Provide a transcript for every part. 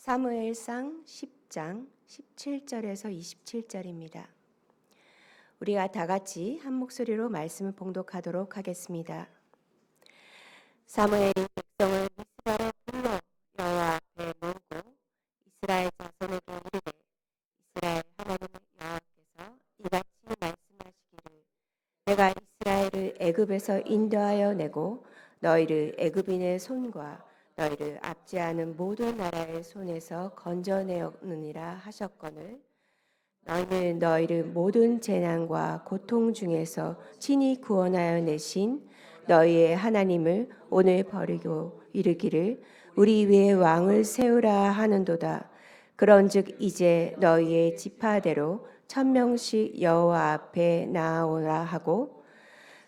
사무엘상 10장 17절에서 27절입니다. 우리가 다 같이 한 목소리로 말씀을 봉독하도록 하겠습니다. 사무엘이 백성을 미스바로 불러 여호와 앞에 모으고 이스라엘 자손에게 이르되 이스라엘 하나님 여호와께서 이같이 말씀하시기를 내가 이스라엘을 애굽에서 인도하여 내고 너희를 애굽인의 손과 너희를 압제하는 모든 나라의 손에서 건져내었느니라 하셨거늘 너희는 너희를 모든 재난과 고통 중에서 친히 구원하여 내신 너희의 하나님을 오늘 버리고 이르기를 우리 위에 왕을 세우라 하는도다. 그런즉 이제 너희의 지파대로 1000명씩 여호와 앞에 나아오라 하고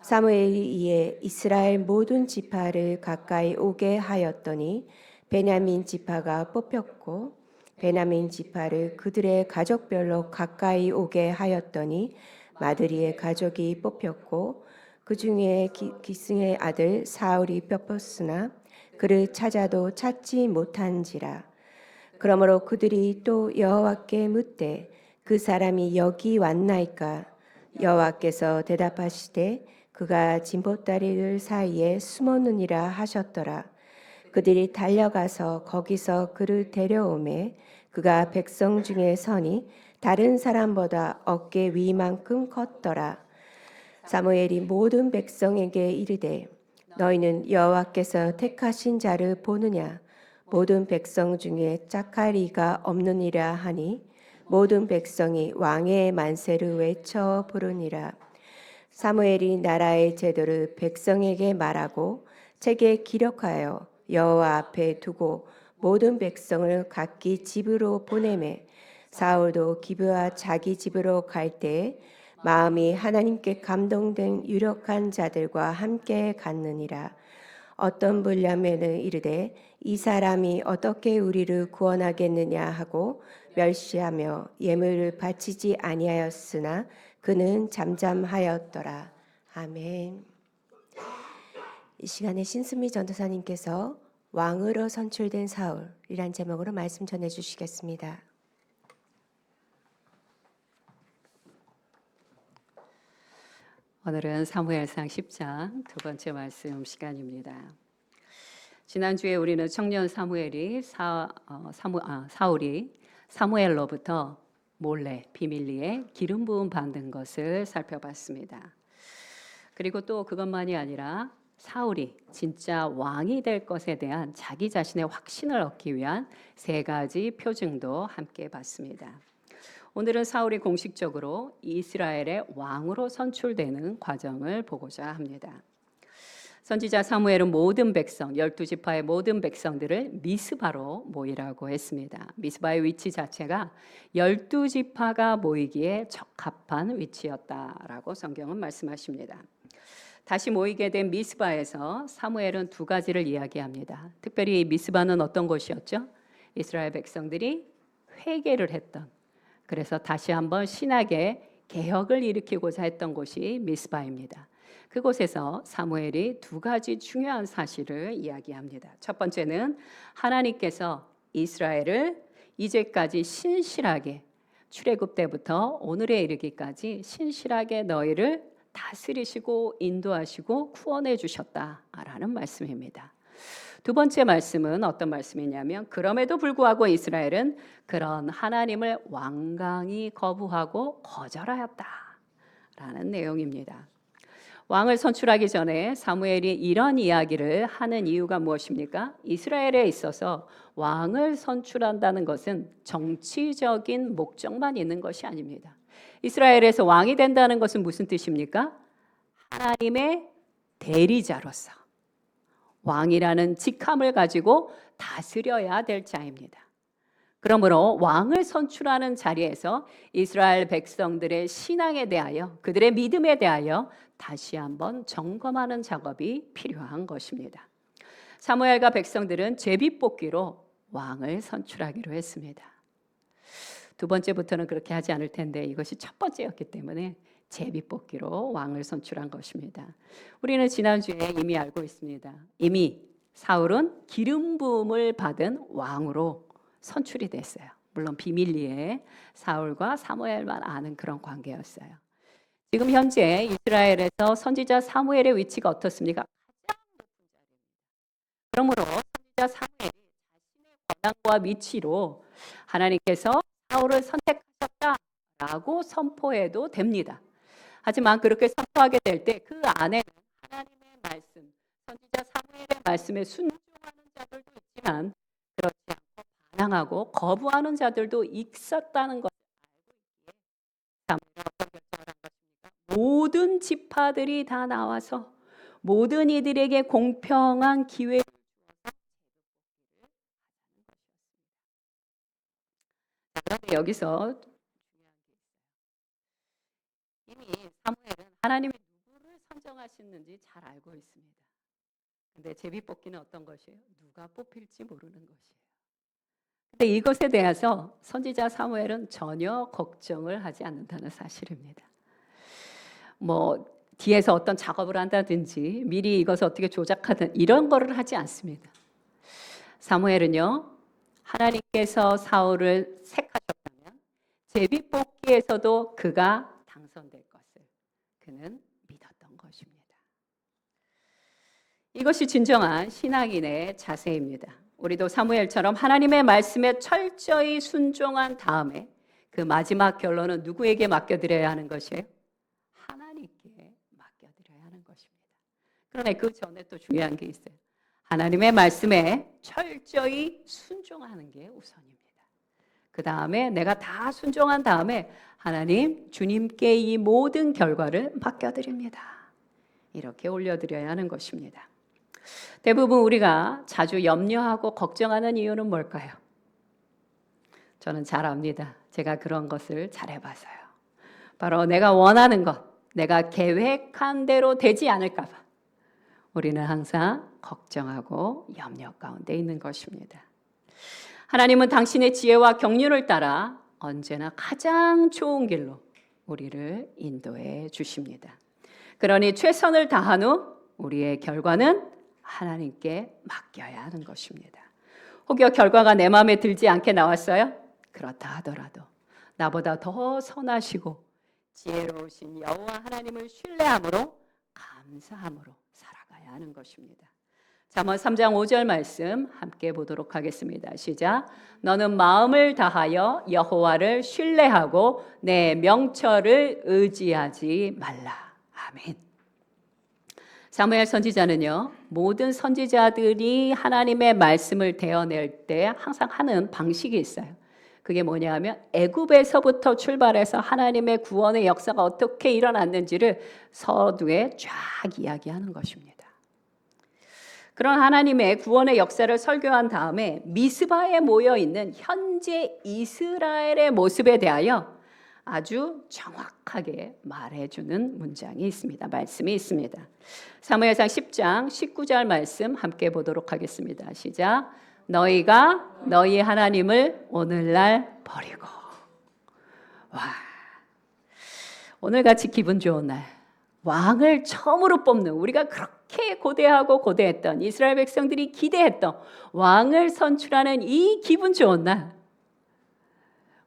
사무엘이 이에 이스라엘 모든 지파를 가까이 오게 하였더니 베냐민 지파가 뽑혔고 베냐민 지파를 그들의 가족별로 가까이 오게 하였더니 마드리의 가족이 뽑혔고 그 중에 기승의 아들 사울이 뽑혔으나 그를 찾아도 찾지 못한지라. 그러므로 그들이 또 여호와께 묻되 그 사람이 여기 왔나이까? 여호와께서 대답하시되 그가 진보다리들 사이에 숨었느니라 하셨더라. 그들이 달려가서 거기서 그를 데려오매 그가 백성 중에 서니 다른 사람보다 어깨 위만큼 컸더라. 사무엘이 모든 백성에게 이르되 너희는 여호와께서 택하신 자를 보느냐? 모든 백성 중에 짝하리가 없느니라 하니 모든 백성이 왕의 만세를 외쳐 부르니라. 사무엘이 나라의 제도를 백성에게 말하고 책에 기록하여 여호와 앞에 두고 모든 백성을 각기 집으로 보내매 사울도 기브아 자기 집으로 갈 때에 마음이 하나님께 감동된 유력한 자들과 함께 갔느니라. 어떤 분량에는 이르되 이 사람이 어떻게 우리를 구원하겠느냐 하고 멸시하며 예물을 바치지 아니하였으나 그는 잠잠하였더라. 아멘. 이 시간에 신수미 전도사님께서 왕으로 선출된 사울이란 제목으로 말씀 전해 주시겠습니다. 오늘은 사무엘상 10장 두 번째 말씀 시간입니다. 지난주에 우리는 청년 사무엘이 사울이 사무엘로부터 몰래 비밀리에 기름 부음 받는 것을 살펴봤습니다. 그리고 또 그것만이 아니라 사울이 진짜 왕이 될 것에 대한 자기 자신의 확신을 얻기 위한 세 가지 표징도 함께 봤습니다. 오늘은 사울이 공식적으로 이스라엘의 왕으로 선출되는 과정을 보고자 합니다. 선지자 사무엘은 모든 백성, 12지파의 모든 백성들을 미스바로 모이라고 했습니다. 미스바의 위치 자체가 12지파가 모이기에 적합한 위치였다라고 성경은 말씀하십니다. 다시 모이게 된 미스바에서 사무엘은 두 가지를 이야기합니다. 특별히 미스바는 어떤 곳이었죠? 이스라엘 백성들이 회개를 했던, 그래서 다시 한번 신학의 개혁을 일으키고자 했던 곳이 미스바입니다. 그곳에서 사무엘이 두 가지 중요한 사실을 이야기합니다. 첫 번째는 하나님께서 이스라엘을 이제까지 신실하게 출애굽 때부터 오늘에 이르기까지 신실하게 너희를 다스리시고 인도하시고 구원해 주셨다라는 말씀입니다. 두 번째 말씀은 어떤 말씀이냐면 그럼에도 불구하고 이스라엘은 그런 하나님을 완강히 거부하고 거절하였다라는 내용입니다. 왕을 선출하기 전에 사무엘이 이런 이야기를 하는 이유가 무엇입니까? 이스라엘에 있어서 왕을 선출한다는 것은 정치적인 목적만 있는 것이 아닙니다. 이스라엘에서 왕이 된다는 것은 무슨 뜻입니까? 하나님의 대리자로서 왕이라는 직함을 가지고 다스려야 될 자입니다. 그러므로 왕을 선출하는 자리에서 이스라엘 백성들의 신앙에 대하여 그들의 믿음에 대하여 다시 한번 점검하는 작업이 필요한 것입니다. 사무엘과 백성들은 제비뽑기로 왕을 선출하기로 했습니다. 두 번째부터는 그렇게 하지 않을 텐데 이것이 첫 번째였기 때문에 제비뽑기로 왕을 선출한 것입니다. 우리는 지난주에 이미 알고 있습니다. 이미 사울은 기름 부음을 받은 왕으로 선출이 됐어요. 물론 비밀리에 사울과 사무엘만 아는 그런 관계였어요. 지금 현재 이스라엘에서 선지자 사무엘의 위치가 어떻습니까? 그러므로 선지자 사무엘이 자신의 권한과 위치로 하나님께서 사울을 선택하셨다라고 선포해도 됩니다. 하지만 그렇게 선포하게 될 때 그 안에는 하나님의 말씀, 선지자 사무엘의 말씀에 순종하는 자들도 있지만 그렇지 않고 반항하고 거부하는 자들도 있었다는 것을 알고 있기에 사무엘은 어떤 결정을 한 것입니까? 모든 지파들이 다 나와서 모든 이들에게 공평한 기회를 주어서 그런데 여기서 이미 사무엘은 하나님이 누구를 선정하시는지 잘 알고 있습니다. 근데 제비뽑기는 어떤 것이에요? 누가 뽑힐지 모르는 것이에요. 근데 이것에 대해서 선지자 사무엘은 전혀 걱정을 하지 않는다는 사실입니다. 뭐 뒤에서 어떤 작업을 한다든지 미리 이것을 어떻게 조작하든 이런 거를 하지 않습니다. 사무엘은요, 하나님께서 사울을 택하셨다면 제비뽑기에서도 그가 당선될 것을 그는 믿었던 것입니다. 이것이 진정한 신앙인의 자세입니다. 우리도 사무엘처럼 하나님의 말씀에 철저히 순종한 다음에 그 마지막 결론은 누구에게 맡겨드려야 하는 것이에요? 하나님께 맡겨드려야 하는 것입니다. 그런데 그 전에 또 중요한 게 있어요. 하나님의 말씀에 철저히 순종하는 게 우선입니다. 그 다음에 내가 다 순종한 다음에 하나님, 주님께 이 모든 결과를 맡겨드립니다. 이렇게 올려드려야 하는 것입니다. 대부분 우리가 자주 염려하고 걱정하는 이유는 뭘까요? 저는 잘 압니다. 제가 그런 것을 잘 해봐서요. 바로 내가 원하는 것, 내가 계획한 대로 되지 않을까 봐 우리는 항상 걱정하고 염려 가운데 있는 것입니다. 하나님은 당신의 지혜와 경륜을 따라 언제나 가장 좋은 길로 우리를 인도해 주십니다. 그러니 최선을 다한 후 우리의 결과는 하나님께 맡겨야 하는 것입니다. 혹여 결과가 내 마음에 들지 않게 나왔어요? 그렇다 하더라도 나보다 더 선하시고 지혜로우신 여호와 하나님을 신뢰함으로 감사함으로 살아가야 하는 것입니다. 잠언 3장 5절 말씀 함께 보도록 하겠습니다. 시작. 너는 마음을 다하여 여호와를 신뢰하고 내 명철을 의지하지 말라. 아멘. 사무엘 선지자는요, 모든 선지자들이 하나님의 말씀을 대어낼 때 항상 하는 방식이 있어요. 그게 뭐냐 하면 애굽에서부터 출발해서 하나님의 구원의 역사가 어떻게 일어났는지를 서두에 쫙 이야기하는 것입니다. 그런 하나님의 구원의 역사를 설교한 다음에 미스바에 모여있는 현재 이스라엘의 모습에 대하여 아주 정확하게 말해주는 문장이 있습니다. 말씀이 있습니다. 사무엘상 10장 19절 말씀 함께 보도록 하겠습니다. 시작. 너희가 너희 하나님을 오늘날 버리고. 와, 오늘같이 기분 좋은 날 왕을 처음으로 뽑는, 우리가 그렇게 고대하고 고대했던 이스라엘 백성들이 기대했던 왕을 선출하는 이 기분 좋은 날,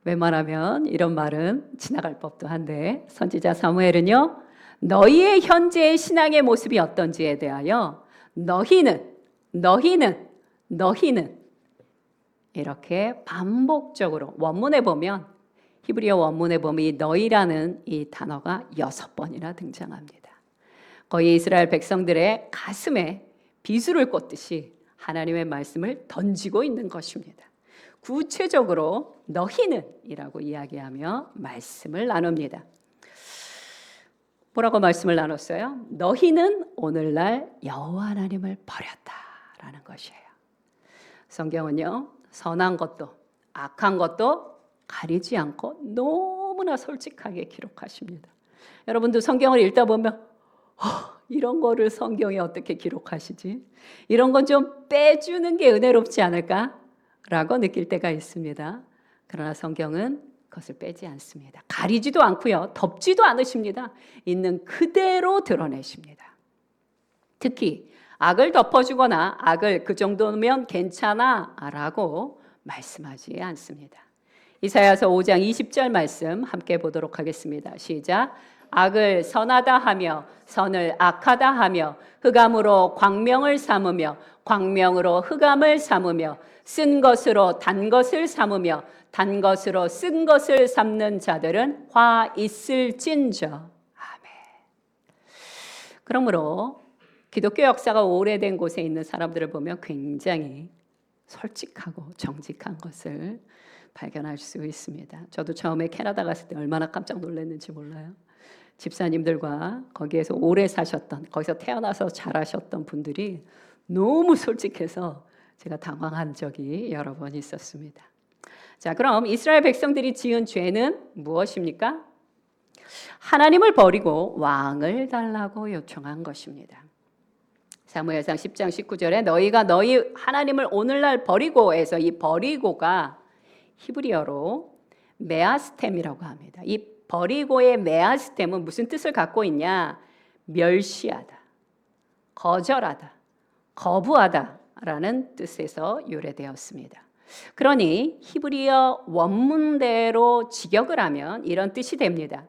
웬만하면 이런 말은 지나갈 법도 한데 선지자 사무엘은요, 너희의 현재의 신앙의 모습이 어떤지에 대하여 너희는 이렇게 반복적으로 원문에 보면, 히브리어 원문에 보면 이 너희라는 이 단어가 6번이나 등장합니다. 거의 이스라엘 백성들의 가슴에 비수를 꽂듯이 하나님의 말씀을 던지고 있는 것입니다. 구체적으로 너희는 이라고 이야기하며 말씀을 나눕니다. 뭐라고 말씀을 나눴어요? 너희는 오늘날 여호와 하나님을 버렸다라는 것이에요. 성경은요, 선한 것도 악한 것도 가리지 않고 너무나 솔직하게 기록하십니다. 여러분도 성경을 읽다 보면 이런 거를 성경에 어떻게 기록하시지? 이런 건 좀 빼주는 게 은혜롭지 않을까? 라고 느낄 때가 있습니다. 그러나 성경은 그것을 빼지 않습니다. 가리지도 않고요, 덮지도 않으십니다. 있는 그대로 드러내십니다. 특히 악을 덮어주거나 악을 그 정도면 괜찮아 라고 말씀하지 않습니다. 이사야서 5장 20절 말씀 함께 보도록 하겠습니다. 시작. 악을 선하다 하며 선을 악하다 하며 흑암으로 광명을 삼으며 광명으로 흑암을 삼으며 쓴 것으로 단 것을 삼으며 단 것으로 쓴 것을 삼는 자들은 화 있을진저. 아멘. 그러므로 기독교 역사가 오래된 곳에 있는 사람들을 보면 굉장히 솔직하고 정직한 것을 발견할 수 있습니다. 저도 처음에 캐나다 갔을 때 얼마나 깜짝 놀랐는지 몰라요. 집사님들과 거기에서 오래 사셨던, 거기서 태어나서 자라셨던 분들이 너무 솔직해서 제가 당황한 적이 여러 번 있었습니다. 자, 그럼 이스라엘 백성들이 지은 죄는 무엇입니까? 하나님을 버리고 왕을 달라고 요청한 것입니다. 사무엘상 10장 19절에 너희가 너희 하나님을 오늘날 버리고 해서 이 버리고가 히브리어로 메아스템이라고 합니다. 이 버리고의 메아스템은 무슨 뜻을 갖고 있냐? 멸시하다, 거절하다, 거부하다라는 뜻에서 유래되었습니다. 그러니 히브리어 원문대로 직역을 하면 이런 뜻이 됩니다.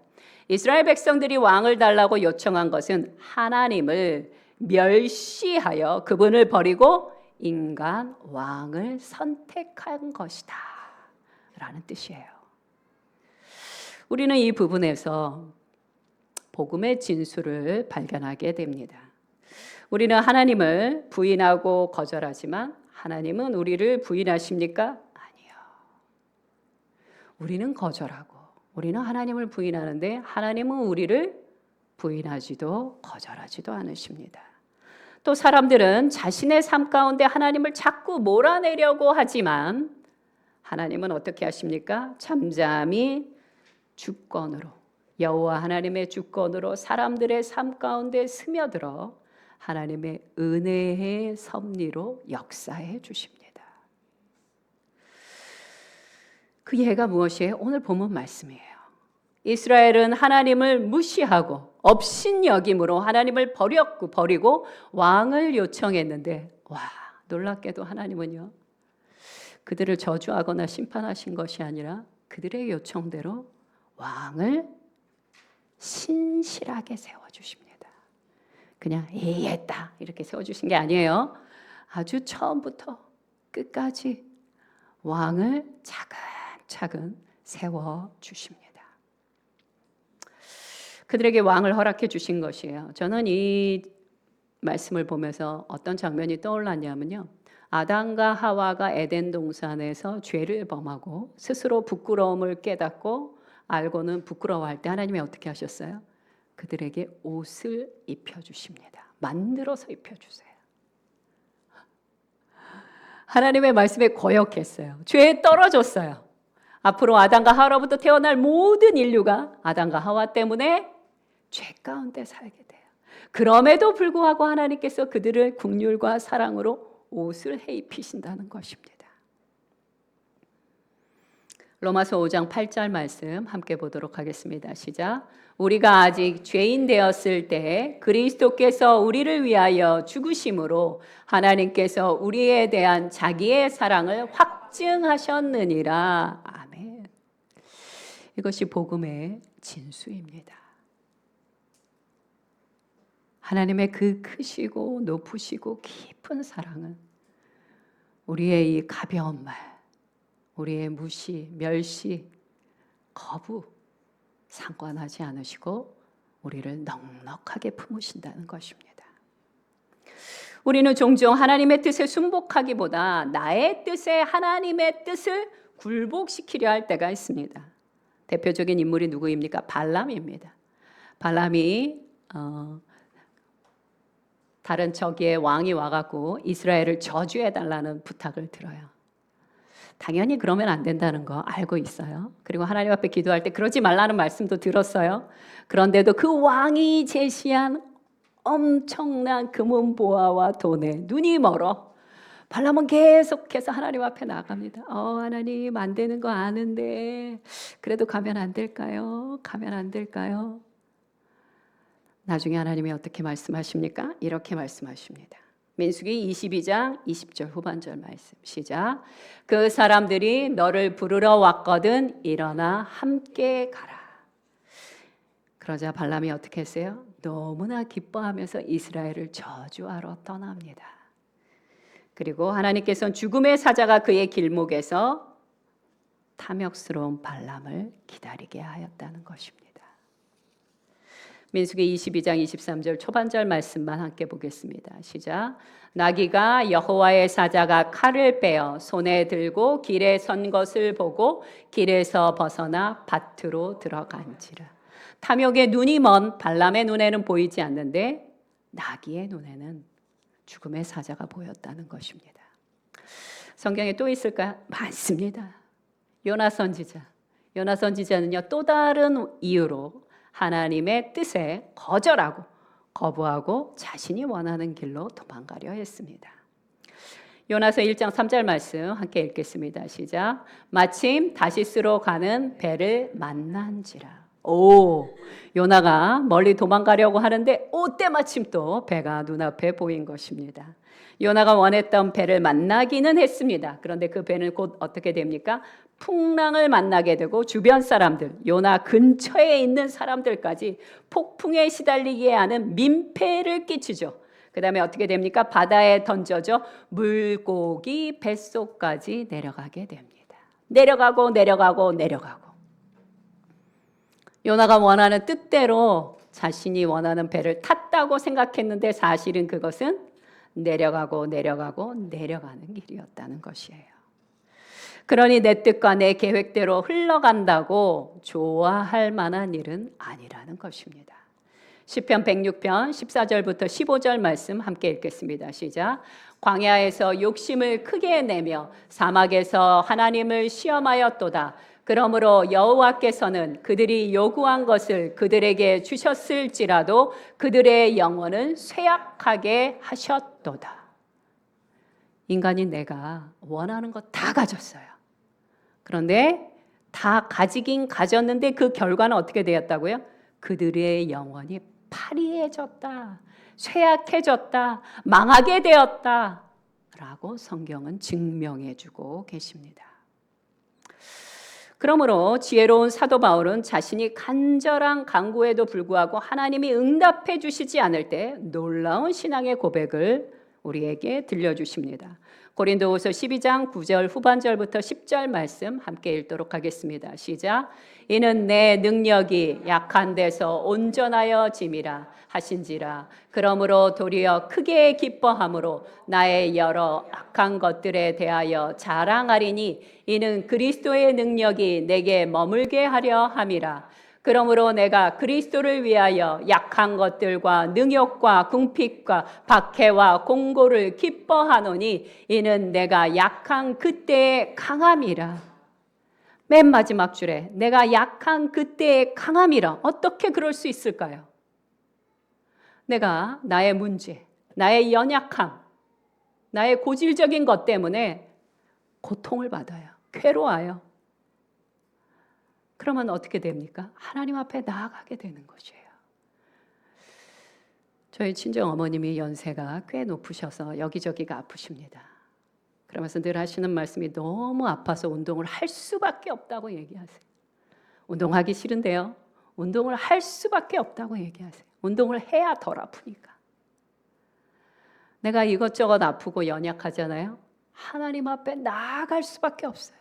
이스라엘 백성들이 왕을 달라고 요청한 것은 하나님을 멸시하여 그분을 버리고 인간 왕을 선택한 것이다 라는 뜻이에요. 우리는 이 부분에서 복음의 진수를 발견하게 됩니다. 우리는 하나님을 부인하고 거절하지만 하나님은 우리를 부인하십니까? 아니요. 우리는 거절하고 우리는 하나님을 부인하는데 하나님은 우리를 부인하지도 거절하지도 않으십니다. 또 사람들은 자신의 삶 가운데 하나님을 자꾸 몰아내려고 하지만 하나님은 어떻게 하십니까? 잠잠히 주권으로, 여호와 하나님의 주권으로 사람들의 삶 가운데 스며들어 하나님의 은혜의 섭리로 역사해 주십니다. 그 예가 무엇이에요? 오늘 본문 말씀이에요. 이스라엘은 하나님을 무시하고 업신여김으로 하나님을 버리고 왕을 요청했는데 와, 놀랍게도 하나님은요, 그들을 저주하거나 심판하신 것이 아니라 그들의 요청대로 왕을 신실하게 세워주십니다. 그냥 했다 이렇게 세워주신 게 아니에요. 아주 처음부터 끝까지 왕을 차근차근 세워주십니다. 그들에게 왕을 허락해 주신 것이에요. 저는 이 말씀을 보면서 어떤 장면이 떠올랐냐면요. 아담과 하와가 에덴 동산에서 죄를 범하고 스스로 부끄러움을 깨닫고 알고는 부끄러워할 때 하나님이 어떻게 하셨어요? 그들에게 옷을 입혀주십니다. 만들어서 입혀주세요. 하나님의 말씀에 거역했어요. 죄에 떨어졌어요. 앞으로 아담과 하와로부터 태어날 모든 인류가 아담과 하와 때문에 죄 가운데 살게 돼요. 그럼에도 불구하고 하나님께서 그들을 긍휼과 사랑으로 옷을 해 입히신다는 것입니다. 로마서 5장 8절 말씀 함께 보도록 하겠습니다. 시작. 우리가 아직 죄인 되었을 때 그리스도께서 우리를 위하여 죽으심으로 하나님께서 우리에 대한 자기의 사랑을 확증하셨느니라. 아멘. 이것이 복음의 진수입니다. 하나님의 그 크시고 높으시고 깊은 사랑은 우리의 이 가벼운 말, 우리의 무시, 멸시, 거부 상관하지 않으시고 우리를 넉넉하게 품으신다는 것입니다. 우리는 종종 하나님의 뜻에 순복하기보다 나의 뜻에 하나님의 뜻을 굴복시키려 할 때가 있습니다. 대표적인 인물이 누구입니까? 발람입니다. 발람이 다른 저기에 왕이 와갖고 이스라엘을 저주해달라는 부탁을 들어요. 당연히 그러면 안 된다는 거 알고 있어요. 그리고 하나님 앞에 기도할 때 그러지 말라는 말씀도 들었어요. 그런데도 그 왕이 제시한 엄청난 금은보화와 돈에 눈이 멀어 발람은 계속해서 하나님 앞에 나갑니다. 하나님 안 되는 거 아는데 그래도 가면 안 될까요? 가면 안 될까요? 나중에 하나님이 어떻게 말씀하십니까? 이렇게 말씀하십니다. 민수기 22장 20절 후반절 말씀 시작. 그 사람들이 너를 부르러 왔거든 일어나 함께 가라. 그러자 발람이 어떻게 했어요? 너무나 기뻐하면서 이스라엘을 저주하러 떠납니다. 그리고 하나님께서는 죽음의 사자가 그의 길목에서 탐욕스러운 발람을 기다리게 하였다는 것입니다. 민수기 22장 23절 초반절 말씀만 함께 보겠습니다. 시작. 나귀가 여호와의 사자가 칼을 빼어 손에 들고 길에 선 것을 보고 길에서 벗어나 밭으로 들어간지라. 탐욕의 눈이 먼 발람의 눈에는 보이지 않는데 나귀의 눈에는 죽음의 사자가 보였다는 것입니다. 성경에 또 있을까요? 많습니다. 요나 선지자. 요나 선지자는요, 또 다른 이유로 하나님의 뜻에 거절하고 거부하고 자신이 원하는 길로 도망가려 했습니다. 요나서 1장 3절 말씀 함께 읽겠습니다. 시작. 마침 다시스로 가는 배를 만난지라. 요나가 멀리 도망가려고 하는데 때마침 또 배가 눈앞에 보인 것입니다. 요나가 원했던 배를 만나기는 했습니다. 그런데 그 배는 곧 어떻게 됩니까? 풍랑을 만나게 되고 주변 사람들, 요나 근처에 있는 사람들까지 폭풍에 시달리게 하는 민폐를 끼치죠. 그 다음에 어떻게 됩니까? 바다에 던져져 물고기 뱃속까지 내려가게 됩니다. 내려가고 요나가 원하는 뜻대로 자신이 원하는 배를 탔다고 생각했는데 사실은 그것은 내려가는 길이었다는 것이에요. 그러니 내 뜻과 내 계획대로 흘러간다고 좋아할 만한 일은 아니라는 것입니다. 시편 106편 14절부터 15절 말씀 함께 읽겠습니다. 시작. 광야에서 욕심을 크게 내며 사막에서 하나님을 시험하였도다. 그러므로 여호와께서는 그들이 요구한 것을 그들에게 주셨을지라도 그들의 영혼은 쇠약하게 하셨도다. 인간인 내가 원하는 것 다 가졌어요. 그런데 다 가지긴 가졌는데 그 결과는 어떻게 되었다고요? 그들의 영혼이 파리해졌다, 쇠약해졌다, 망하게 되었다 라고 성경은 증명해주고 계십니다. 그러므로 지혜로운 사도 바울은 자신이 간절한 간구에도 불구하고 하나님이 응답해 주시지 않을 때 놀라운 신앙의 고백을 우리에게 들려주십니다. 고린도후서 12장 9절 후반절부터 10절 말씀 함께 읽도록 하겠습니다. 시작. 이는 내 능력이 약한 데서 온전하여 짐이라 하신지라. 그러므로 도리어 크게 기뻐함으로 나의 여러 악한 것들에 대하여 자랑하리니 이는 그리스도의 능력이 내게 머물게 하려 함이라. 그러므로 내가 그리스도를 위하여 약한 것들과 능욕과 궁핍과 박해와 공고를 기뻐하노니 이는 내가 약한 그때의 강함이라. 맨 마지막 줄에 내가 약한 그때의 강함이라. 어떻게 그럴 수 있을까요? 내가 나의 문제, 나의 연약함, 나의 고질적인 것 때문에 고통을 받아요. 괴로워요. 그러면 어떻게 됩니까? 하나님 앞에 나아가게 되는 것이에요. 저희 친정 어머님이 연세가 꽤 높으셔서 여기저기가 아프십니다. 그러면서 늘 하시는 말씀이 너무 아파서 운동을 할 수밖에 없다고 얘기하세요. 운동하기 싫은데요. 운동을 할 수밖에 없다고 얘기하세요. 운동을 해야 덜 아프니까. 내가 이것저것 아프고 연약하잖아요. 하나님 앞에 나아갈 수밖에 없어요.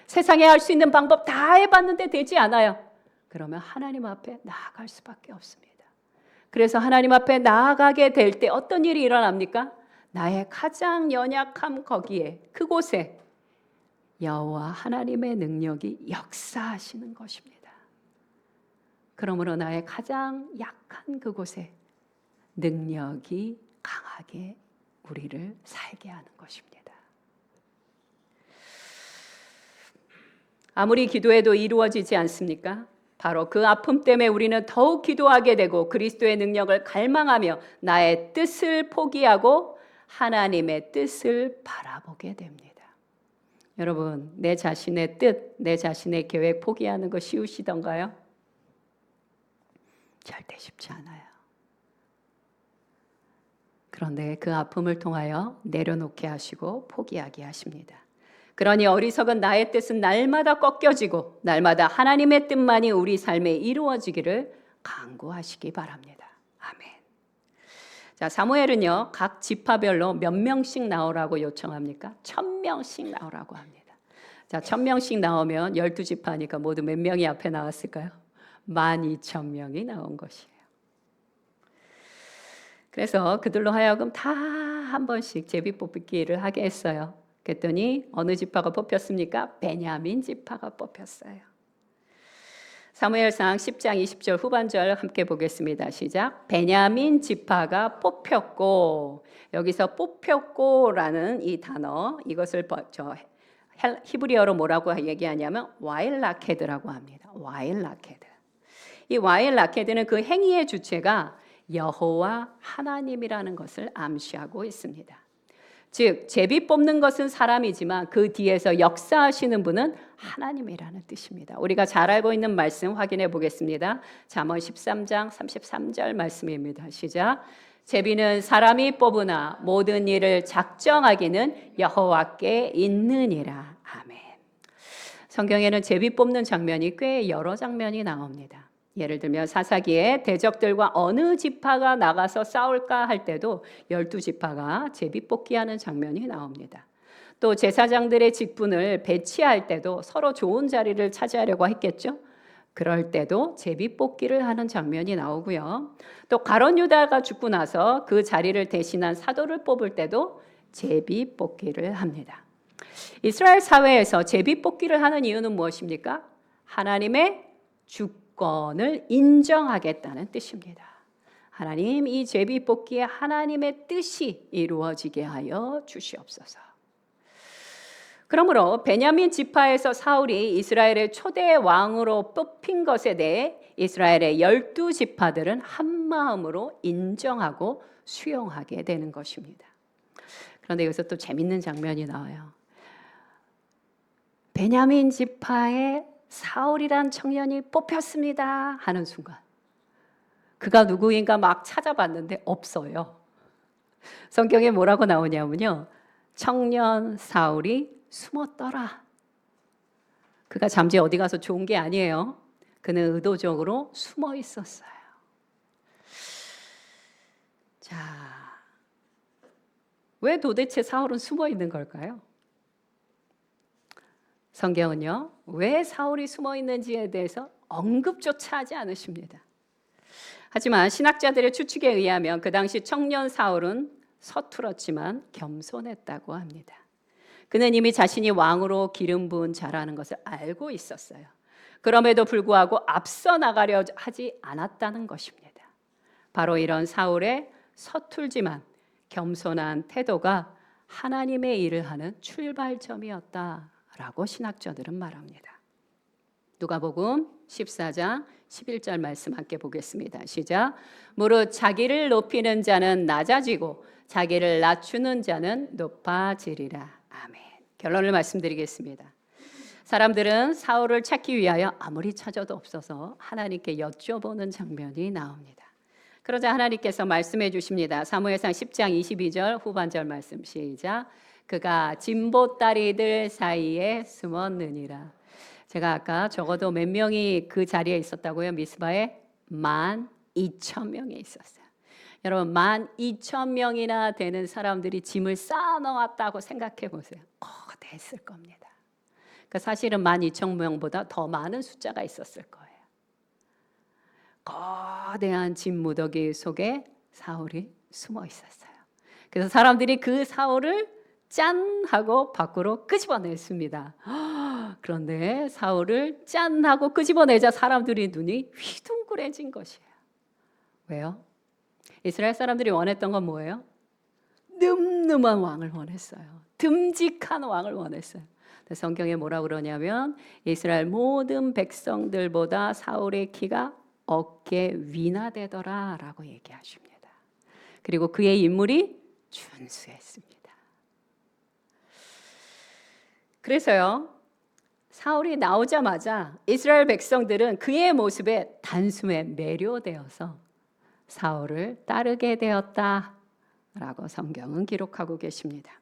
세상에 할 수 있는 방법 다 해봤는데 되지 않아요. 그러면 하나님 앞에 나아갈 수밖에 없습니다. 그래서 하나님 앞에 나아가게 될 때 어떤 일이 일어납니까? 나의 가장 연약함 거기에 그곳에 여호와 하나님의 능력이 역사하시는 것입니다. 그러므로 나의 가장 약한 그곳에 능력이 강하게 우리를 살게 하는 것입니다. 아무리 기도해도 이루어지지 않습니까? 바로 그 아픔 때문에 우리는 더욱 기도하게 되고 그리스도의 능력을 갈망하며 나의 뜻을 포기하고 하나님의 뜻을 바라보게 됩니다. 여러분, 내 자신의 뜻, 내 자신의 계획 포기하는 거 쉬우시던가요? 절대 쉽지 않아요. 그런데 그 아픔을 통하여 내려놓게 하시고 포기하게 하십니다. 그러니 어리석은 나의 뜻은 날마다 꺾여지고 날마다 하나님의 뜻만이 우리 삶에 이루어지기를 간구하시기 바랍니다. 아멘. 자, 사무엘은요, 각 지파별로 몇 명씩 나오라고 요청합니까? 1000명씩 나오라고 합니다. 자, 1000명씩 나오면 12지파니까 모두 몇 명이 앞에 나왔을까요? 12,000명이 나온 것이에요. 그래서 그들로 하여금 다 한 번씩 제비뽑기를 하게 했어요. 그랬더니 어느 지파가 뽑혔습니까? 베냐민 지파가 뽑혔어요. 사무엘상 10장 20절 후반절 함께 보겠습니다. 시작. 베냐민 지파가 뽑혔고, 여기서 뽑혔고라는 이 단어, 이것을 히브리어로 뭐라고 얘기하냐면 와일라케드라고 합니다. 와일라케드. 이 와일라케드는 그 행위의 주체가 여호와 하나님이라는 것을 암시하고 있습니다. 즉 제비 뽑는 것은 사람이지만 그 뒤에서 역사하시는 분은 하나님이라는 뜻입니다. 우리가 잘 알고 있는 말씀 확인해 보겠습니다. 잠언 13장 33절 말씀입니다. 시작. 제비는 사람이 뽑으나 모든 일을 작정하기는 여호와께 있느니라. 아멘. 성경에는 제비 뽑는 장면이 꽤 여러 장면이 나옵니다. 예를 들면 사사기에 대적들과 어느 지파가 나가서 싸울까 할 때도 12지파가 제비뽑기하는 장면이 나옵니다. 또 제사장들의 직분을 배치할 때도 서로 좋은 자리를 차지하려고 했겠죠. 그럴 때도 제비뽑기를 하는 장면이 나오고요. 또 가룟 유다가 죽고 나서 그 자리를 대신한 사도를 뽑을 때도 제비뽑기를 합니다. 이스라엘 사회에서 제비뽑기를 하는 이유는 무엇입니까? 하나님의 주권을 인정하겠다는 뜻입니다. 하나님, 이 제비뽑기에 하나님의 뜻이 이루어지게 하여 주시옵소서. 그러므로 베냐민 지파에서 사울이 이스라엘의 초대 왕으로 뽑힌 것에 대해 이스라엘의 12지파들은 한마음으로 인정하고 수용하게 되는 것입니다. 그런데 여기서 또 재밌는 장면이 나와요. 베냐민 지파의 사울이란 청년이 뽑혔습니다 하는 순간 그가 누구인가 막 찾아봤는데 없어요. 성경에 뭐라고 나오냐면요, 청년 사울이 숨었더라. 그가 잠시 어디 가서 좋은 게 아니에요. 그는 의도적으로 숨어 있었어요. 자, 왜 도대체 사울은 숨어 있는 걸까요? 성경은요, 왜 사울이 숨어 있는지에 대해서 언급조차 하지 않으십니다. 하지만 신학자들의 추측에 의하면 그 당시 청년 사울은 서툴었지만 겸손했다고 합니다. 그는 이미 자신이 왕으로 기름 부은 자라는 것을 알고 있었어요. 그럼에도 불구하고 앞서 나가려 하지 않았다는 것입니다. 바로 이런 사울의 서툴지만 겸손한 태도가 하나님의 일을 하는 출발점이었다라고 신학자들은 말합니다. 누가복음 14장 11절 말씀 함께 보겠습니다. 시작. 무릇 자기를 높이는 자는 낮아지고 자기를 낮추는 자는 높아지리라. 아멘. 결론을 말씀드리겠습니다. 사람들은 사울을 찾기 위하여 아무리 찾아도 없어서 하나님께 여쭤보는 장면이 나옵니다. 그러자 하나님께서 말씀해 주십니다. 사무엘상 10장 22절 후반절 말씀 시작. 그가 진보다리들 사이에 숨었느니라. 제가 아까 적어도 몇 명이 그 자리에 있었다고요? 미스바에 12,000명이 있었어요. 여러분 12,000명이나 되는 사람들이 짐을 쌓아놓았다고 생각해 보세요. 거대했을 겁니다. 그러니까 사실은 12,000명보다 더 많은 숫자가 있었을 거예요. 거대한 짐 무더기 속에 사울이 숨어 있었어요. 그래서 사람들이 그 사울을 짠 하고 밖으로 끄집어냈습니다. 그런데 사울을 짠 하고 끄집어내자 사람들이 눈이 휘둥그레진 것이에요. 왜요? 이스라엘 사람들이 원했던 건 뭐예요? 늠름한 왕을 원했어요. 듬직한 왕을 원했어요. 성경에 뭐라고 그러냐면 이스라엘 모든 백성들보다 사울의 키가 어깨 위나 되더라 라고 얘기하십니다. 그리고 그의 인물이 준수했습니다. 그래서요, 사울이 나오자마자 이스라엘 백성들은 그의 모습에 단숨에 매료되어서 사울을 따르게 되었다라고 라고 성경은 기록하고 계십니다.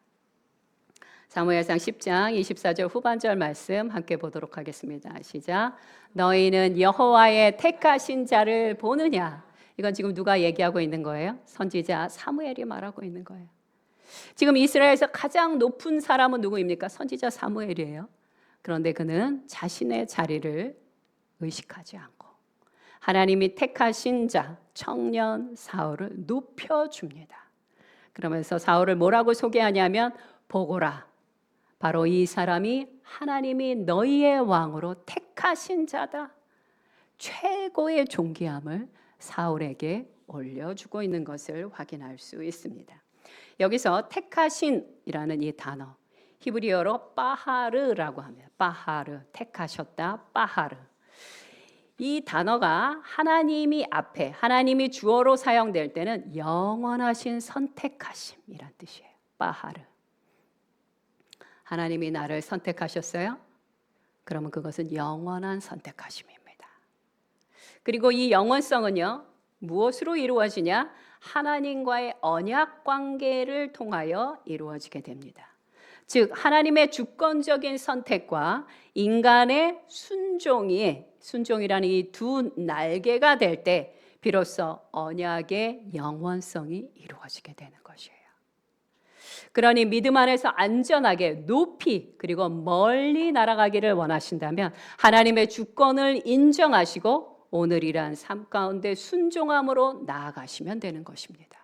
사무엘상 10장 24절 후반절 말씀 함께 보도록 하겠습니다. 시작. 너희는 여호와의 택하신 자를 보느냐? 이건 지금 누가 얘기하고 있는 거예요? 선지자 사무엘이 말하고 있는 거예요. 지금 이스라엘에서 가장 높은 사람은 누구입니까? 선지자 사무엘이에요. 그런데 그는 자신의 자리를 의식하지 않고 하나님이 택하신 자 청년 사울을 높여줍니다. 그러면서 사울을 뭐라고 소개하냐면 보거라, 바로 이 사람이 하나님이 너희의 왕으로 택하신 자다. 최고의 존귀함을 사울에게 올려주고 있는 것을 확인할 수 있습니다. 여기서 택하신이라는 이 단어, 히브리어로 바하르라고 합니다. 바하르, 택하셨다, 바하르. 이 단어가 하나님이 앞에, 하나님이 주어로 사용될 때는 영원하신 선택하심이란 뜻이에요. 바하르. 하나님이 나를 선택하셨어요? 그러면 그것은 영원한 선택하심입니다. 그리고 이 영원성은요, 무엇으로 이루어지냐? 하나님과의 언약 관계를 통하여 이루어지게 됩니다. 즉 하나님의 주권적인 선택과 인간의 순종이라는 이 두 날개가 될 때 비로소 언약의 영원성이 이루어지게 되는 것이에요. 그러니 믿음 안에서 안전하게 높이 그리고 멀리 날아가기를 원하신다면 하나님의 주권을 인정하시고 오늘이란 삶 가운데 순종함으로 나아가시면 되는 것입니다.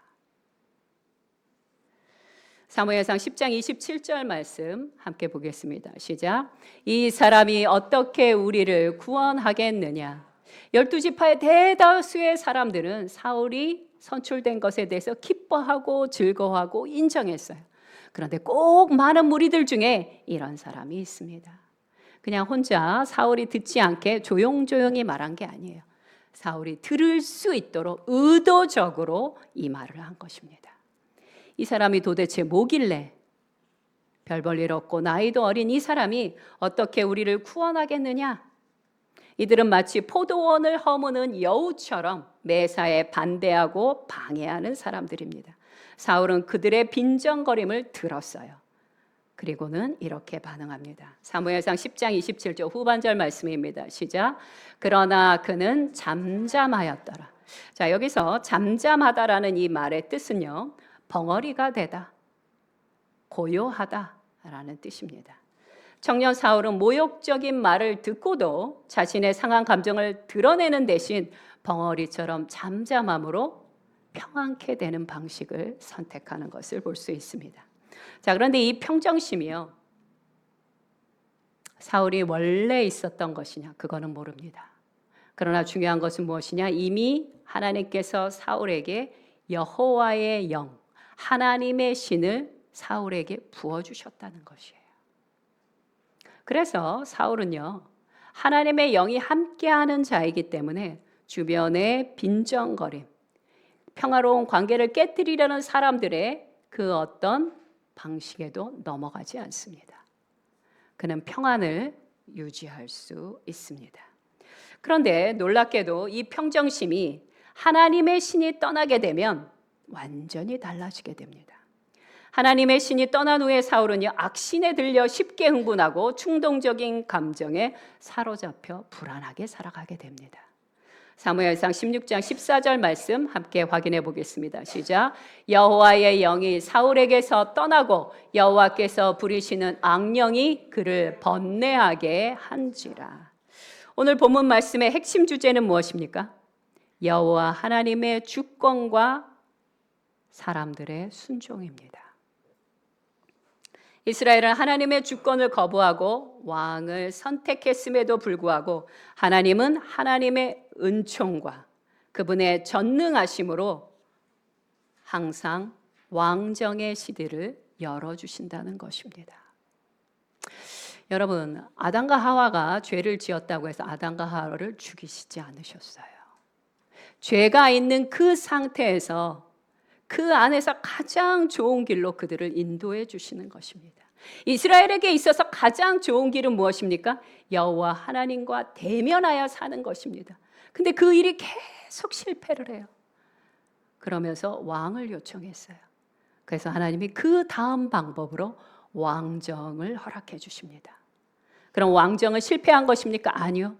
사무엘상 10장 27절 말씀 함께 보겠습니다. 시작. 이 사람이 어떻게 우리를 구원하겠느냐? 12지파의 대다수의 사람들은 사울이 선출된 것에 대해서 기뻐하고 즐거워하고 인정했어요. 그런데 꼭 많은 무리들 중에 이런 사람이 있습니다. 그냥 혼자 사울이 듣지 않게 조용조용히 말한 게 아니에요. 사울이 들을 수 있도록 의도적으로 이 말을 한 것입니다. 이 사람이 도대체 뭐길래 별 볼 일 없고 나이도 어린 이 사람이 어떻게 우리를 구원하겠느냐? 이들은 마치 포도원을 허무는 여우처럼 매사에 반대하고 방해하는 사람들입니다. 사울은 그들의 빈정거림을 들었어요. 그리고는 이렇게 반응합니다. 사무엘상 10장 27절 후반절 말씀입니다. 시작. 그러나 그는 잠잠하였더라. 자, 여기서 잠잠하다라는 이 말의 뜻은요, 벙어리가 되다, 고요하다라는 뜻입니다. 청년 사울은 모욕적인 말을 듣고도 자신의 상한 감정을 드러내는 대신 벙어리처럼 잠잠함으로 평안케 되는 방식을 선택하는 것을 볼 수 있습니다. 자, 그런데 이 평정심이요, 사울이 원래 있었던 것이냐? 그거는 모릅니다. 그러나 중요한 것은 무엇이냐? 이미 하나님께서 사울에게 여호와의 영, 하나님의 신을 사울에게 부어주셨다는 것이에요. 그래서 사울은요, 하나님의 영이 함께하는 자이기 때문에 주변의 빈정거림, 평화로운 관계를 깨뜨리려는 사람들의 그 어떤 방식에도 넘어가지 않습니다. 그는 평안을 유지할 수 있습니다. 그런데 놀랍게도 이 평정심이 하나님의 신이 떠나게 되면 완전히 달라지게 됩니다. 하나님의 신이 떠난 후에 사울은요, 악신에 들려 쉽게 흥분하고 충동적인 감정에 사로잡혀 불안하게 살아가게 됩니다. 사무엘상 16장 14절 말씀 함께 확인해 보겠습니다. 시작. 여호와의 영이 사울에게서 떠나고 여호와께서 부리시는 악령이 그를 번뇌하게 한지라. 오늘 본문 말씀의 핵심 주제는 무엇입니까? 여호와 하나님의 주권과 사람들의 순종입니다. 이스라엘은 하나님의 주권을 거부하고 왕을 선택했음에도 불구하고 하나님은 하나님의 은총과 그분의 전능하심으로 항상 왕정의 시대를 열어주신다는 것입니다. 여러분, 아담과 하와가 죄를 지었다고 해서 아담과 하와를 죽이시지 않으셨어요. 죄가 있는 그 상태에서 그 안에서 가장 좋은 길로 그들을 인도해 주시는 것입니다. 이스라엘에게 있어서 가장 좋은 길은 무엇입니까? 여호와 하나님과 대면하여 사는 것입니다. 근데 그 일이 계속 실패를 해요. 그러면서 왕을 요청했어요. 그래서 하나님이 그 다음 방법으로 왕정을 허락해 주십니다. 그럼 왕정은 실패한 것입니까? 아니요.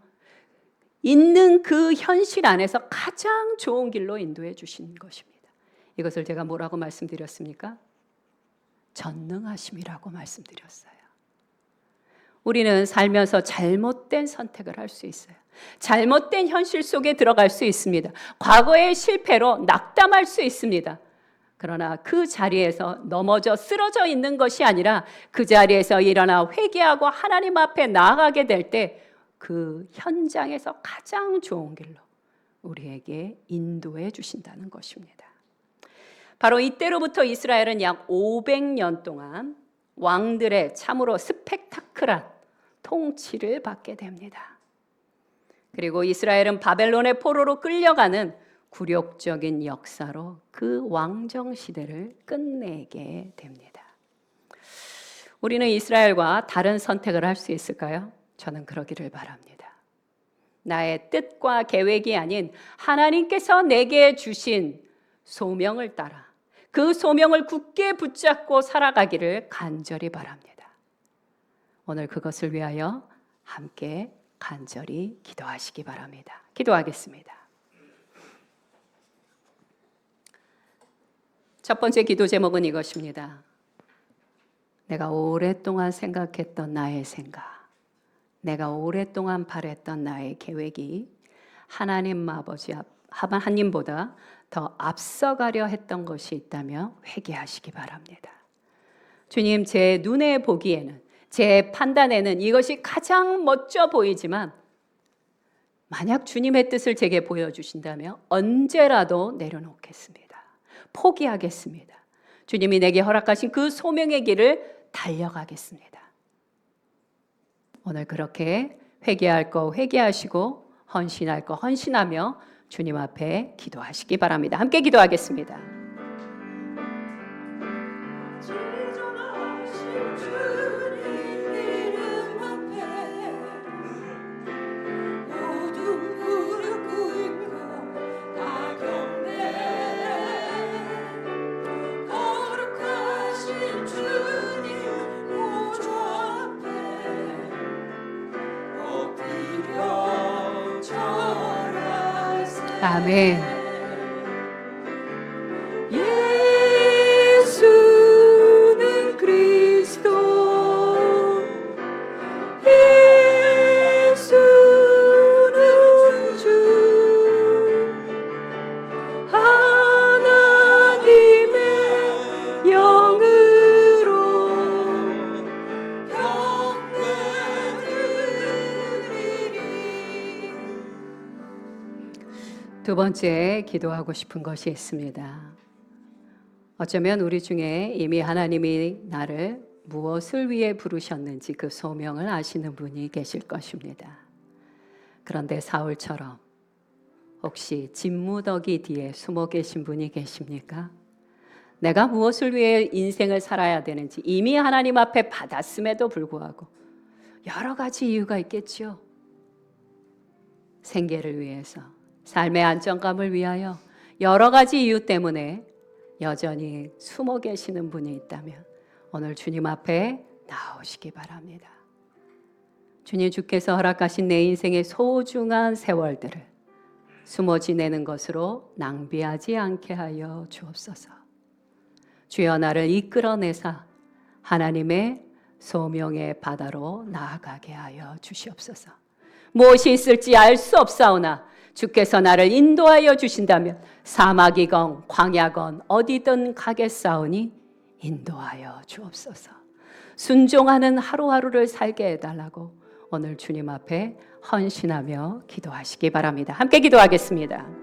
있는 그 현실 안에서 가장 좋은 길로 인도해 주신 것입니다. 이것을 제가 뭐라고 말씀드렸습니까? 전능하심이라고 말씀드렸어요. 우리는 살면서 잘못된 선택을 할 수 있어요. 잘못된 현실 속에 들어갈 수 있습니다. 과거의 실패로 낙담할 수 있습니다. 그러나 그 자리에서 넘어져 쓰러져 있는 것이 아니라 그 자리에서 일어나 회개하고 하나님 앞에 나아가게 될 때 그 현장에서 가장 좋은 길로 우리에게 인도해 주신다는 것입니다. 바로 이때로부터 이스라엘은 약 500년 동안 왕들의 참으로 스펙타클한 통치를 받게 됩니다. 그리고 이스라엘은 바벨론의 포로로 끌려가는 굴욕적인 역사로 그 왕정 시대를 끝내게 됩니다. 우리는 이스라엘과 다른 선택을 할 수 있을까요? 저는 그러기를 바랍니다. 나의 뜻과 계획이 아닌 하나님께서 내게 주신 소명을 따라 그 소명을 굳게 붙잡고 살아가기를 간절히 바랍니다. 오늘 그것을 위하여 함께 간절히 기도하시기 바랍니다. 기도하겠습니다. 첫 번째 기도 제목은 이것입니다. 내가 오랫동안 생각했던 나의 생각, 내가 오랫동안 바랬던 나의 계획이 하나님 아버지 하나님보다 더 앞서가려 했던 것이 있다며 회개하시기 바랍니다. 주님, 제 눈에 보기에는, 제 판단에는 이것이 가장 멋져 보이지만 만약 주님의 뜻을 제게 보여주신다면 언제라도 내려놓겠습니다. 포기하겠습니다. 주님이 내게 허락하신 그 소명의 길을 달려가겠습니다. 오늘 그렇게 회개할 거 회개하시고 헌신할 거 헌신하며 주님 앞에 기도하시기 바랍니다. 함께 기도하겠습니다. 아멘. 예수는 그리스도, 예수는 주, 하나님의 영으로 두 번째 기도하고 싶은 것이 있습니다. 어쩌면 우리 중에 이미 하나님이 나를 무엇을 위해 부르셨는지 그 소명을 아시는 분이 계실 것입니다. 그런데 사울처럼 혹시 진무더기 뒤에 숨어 계신 분이 계십니까? 내가 무엇을 위해 인생을 살아야 되는지 이미 하나님 앞에 받았음에도 불구하고 여러 가지 이유가 있겠지요. 생계를 위해서, 삶의 안정감을 위하여 여러 가지 이유 때문에 여전히 숨어 계시는 분이 있다면 오늘 주님 앞에 나오시기 바랍니다. 주님, 주께서 허락하신 내 인생의 소중한 세월들을 숨어 지내는 것으로 낭비하지 않게 하여 주옵소서. 주여, 나를 이끌어내사 하나님의 소명의 바다로 나아가게 하여 주시옵소서. 무엇이 있을지 알 수 없사오나 주께서 나를 인도하여 주신다면 사막이건 광야건 어디든 가겠사오니 인도하여 주옵소서. 순종하는 하루하루를 살게 해달라고 오늘 주님 앞에 헌신하며 기도하시기 바랍니다. 함께 기도하겠습니다.